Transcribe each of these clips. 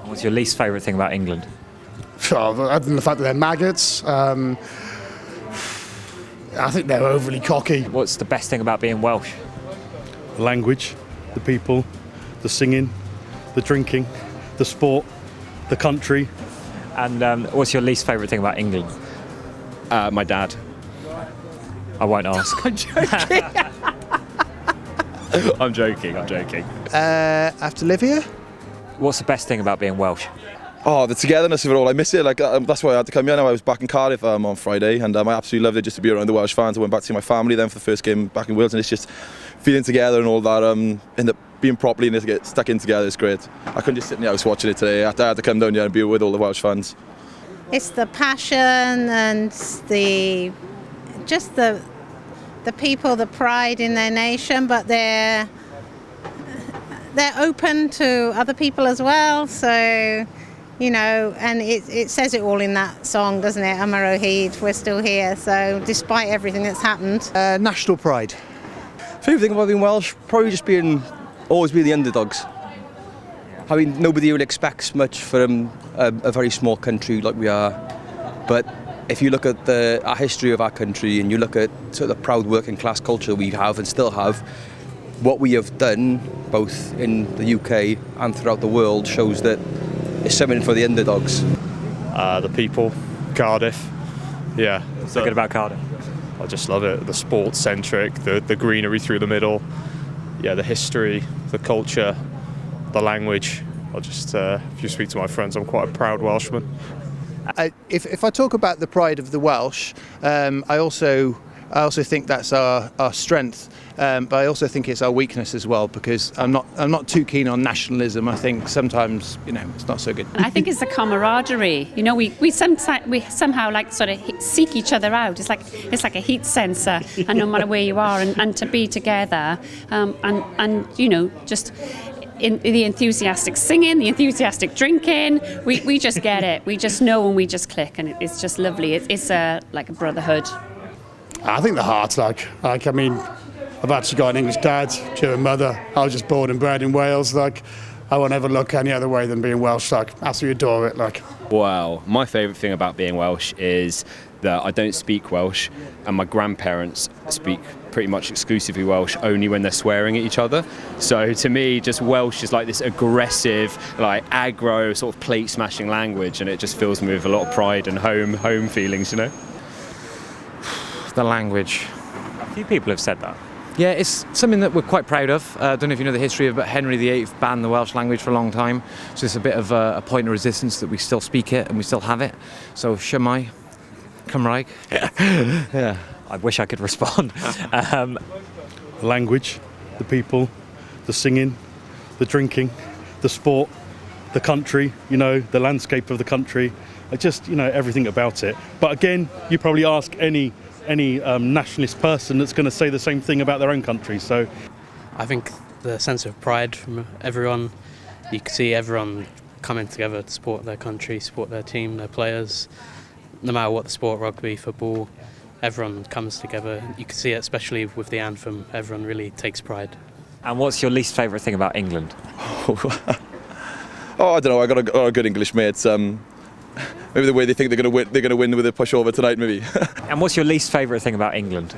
What's your least favourite thing about England? Other than the fact that they're maggots, I think they're overly cocky. What's the best thing about being Welsh? The language, the people, the singing, the drinking, the sport, the country. And what's your least favourite thing about England? My dad. I won't ask. I'm joking. I'm joking. I have to live here. What's the best thing about being Welsh? Oh, the togetherness of it all. I miss it. That's why I had to come here. Now I was back in Cardiff on Friday, and I absolutely loved it just to be around the Welsh fans. I went back to see my family then for the first game back in Wales, and it's just feeling together and all that. End up being properly and just get stuck in together. It's great. I couldn't just sit in the house watching it today. I had to come down here and be with all the Welsh fans. It's the passion and the people, the pride in their nation, but they're open to other people as well. So, you know, and it says it all in that song, doesn't it? Amar O'Heed, we're still here. So despite everything that's happened. National pride. Favourite thing about being Welsh, probably just always be the underdogs. I mean, nobody really expects much from a very small country like we are. But if you look at our history of our country and you look at sort of the proud working class culture we have and still have, what we have done, both in the UK and throughout the world, shows that it's something for the underdogs. The people, Cardiff, yeah. What's so good about Cardiff? I just love it. The sports-centric, the greenery through the middle, yeah, the history, the culture, the language. If you speak to my friends, I'm quite a proud Welshman. If I talk about the pride of the Welsh, I also think that's our strength, but I also think it's our weakness as well, because I'm not too keen on nationalism. I think sometimes, it's not so good. I think it's the camaraderie. We somehow like sort of seek each other out. It's like a heat sensor, and no matter where you are, and to be together, and just. In the enthusiastic singing, the enthusiastic drinking, we just get it. We just know and we just click, and it's just lovely. It's like a brotherhood. I think the heart's I've actually got an English dad, German mother. I was just born and bred in Wales. I won't ever look any other way than being Welsh. Absolutely adore it. Wow, my favourite thing about being Welsh is that I don't speak Welsh, and my grandparents speak pretty much exclusively Welsh, only when they're swearing at each other. So to me, just Welsh is like this aggressive, like aggro sort of plate smashing language, and it just fills me with a lot of pride and home feelings, The language. A few people have said that. Yeah, it's something that we're quite proud of. I don't know if you know the history of, but Henry VIII banned the Welsh language for a long time. So it's a bit of a point of resistance that we still speak it and we still have it. So Shwmae, Cymraeg. Yeah. I wish I could respond. The language, the people, the singing, the drinking, the sport, the country, the landscape of the country. Everything about it. But again, you probably ask any nationalist person that's going to say the same thing about their own country. So I think the sense of pride from everyone, you can see everyone coming together to support their country, support their team, their players, no matter what the sport, rugby, football, everyone comes together. You can see it especially with the anthem, everyone really takes pride. And what's your least favourite thing about England? I don't know, I got a good English mates. Maybe the way they think they're going to win with a pushover tonight, maybe. And what's your least favourite thing about England?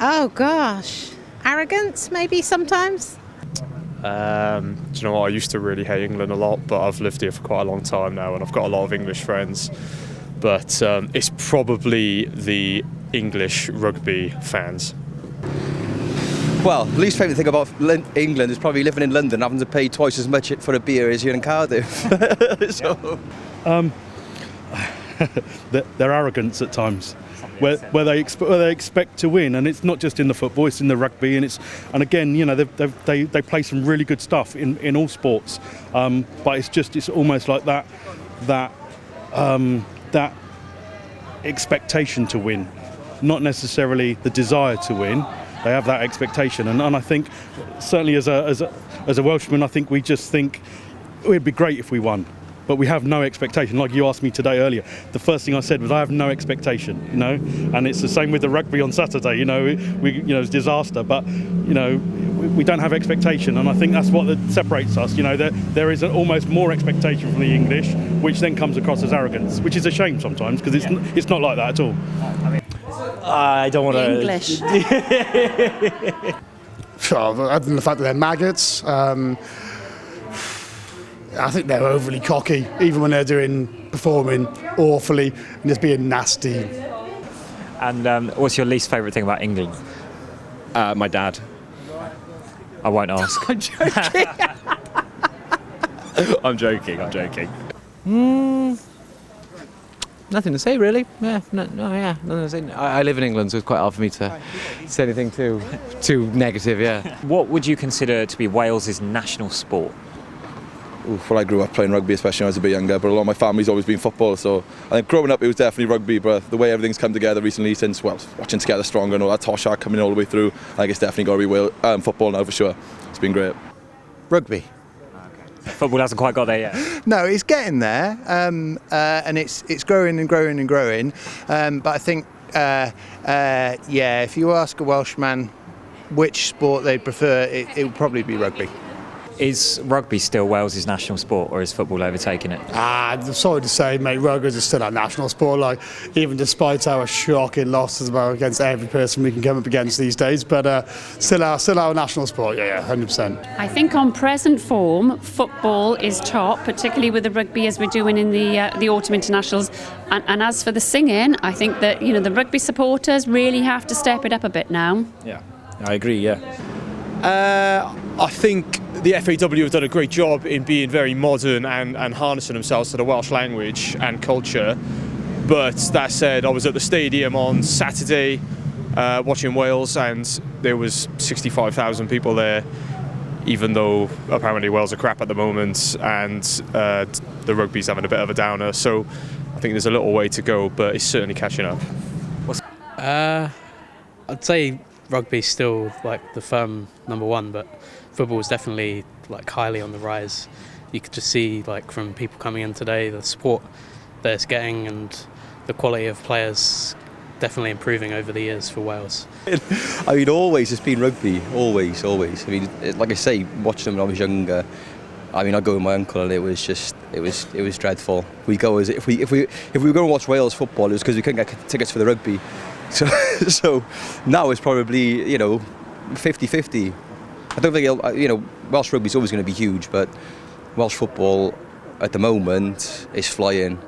Oh gosh, arrogance maybe sometimes. Do you know what? I used to really hate England a lot, but I've lived here for quite a long time now, and I've got a lot of English friends. But it's probably the English rugby fans. Well, the least favourite thing about England is probably living in London, having to pay twice as much for a beer as here in Cardiff. their arrogance at times, where they expect to win, and it's not just in the football, it's in the rugby, and again, they play some really good stuff in all sports, but it's almost like that expectation to win, not necessarily the desire to win. They have that expectation, and I think certainly as a Welshman, I think we just think it'd be great if we won, but we have no expectation. Like you asked me today earlier, the first thing I said was I have no expectation, and it's the same with the rugby on Saturday. It's disaster, but we don't have expectation, and I think that's what separates us. You know, there is almost more expectation from the English, which then comes across as arrogance, which is a shame sometimes because it's not like that at all. I don't want to. English. Other than the fact that they're maggots, I think they're overly cocky, even when they're performing awfully and just being nasty. And what's your least favourite thing about England? My dad. I won't ask. I'm joking. I'm joking. Nothing to say, really. Nothing to say. I live in England, so it's quite hard for me to say anything too negative. Yeah. What would you consider to be Wales's national sport? Well, I grew up playing rugby, especially when I was a bit younger, but a lot of my family's always been football, so I think growing up it was definitely rugby, but the way everything's come together recently since, watching Together Stronger and all that Toshak coming all the way through, I think it's definitely got to be football now for sure. It's been great. Rugby. Football hasn't quite got there yet. No, it's getting there, and it's growing and growing and growing. But I think, if you ask a Welshman which sport they'd prefer, it would probably be rugby. Is rugby still Wales's national sport, or is football overtaking it? I'm sorry to say, mate, rugby is still our national sport. Like, even despite our shocking losses against every person we can come up against these days, but still our national sport. Yeah, 100%. I think on present form, football is top, particularly with the rugby as we're doing in the autumn internationals. And as for the singing, I think that the rugby supporters really have to step it up a bit now. Yeah, I agree. Yeah. I think the FAW have done a great job in being very modern and harnessing themselves to the Welsh language and culture. But that said, I was at the stadium on Saturday watching Wales, and there was 65,000 people there, even though apparently Wales are crap at the moment and the rugby's having a bit of a downer. So I think there's a little way to go, but it's certainly catching up. I'd say rugby's still like the firm number one, but football is definitely like highly on the rise. You could just see like from people coming in today, the support that it's getting and the quality of players definitely improving over the years for Wales. I mean, always it's been rugby, always. I mean, like I say, watching them when I was younger. I mean, I go with my uncle, and it was dreadful. We go as if we were going to watch Wales football, it was because we couldn't get tickets for the rugby. So now it's probably 50-50. I don't think Welsh rugby is always going to be huge, but Welsh football at the moment is flying.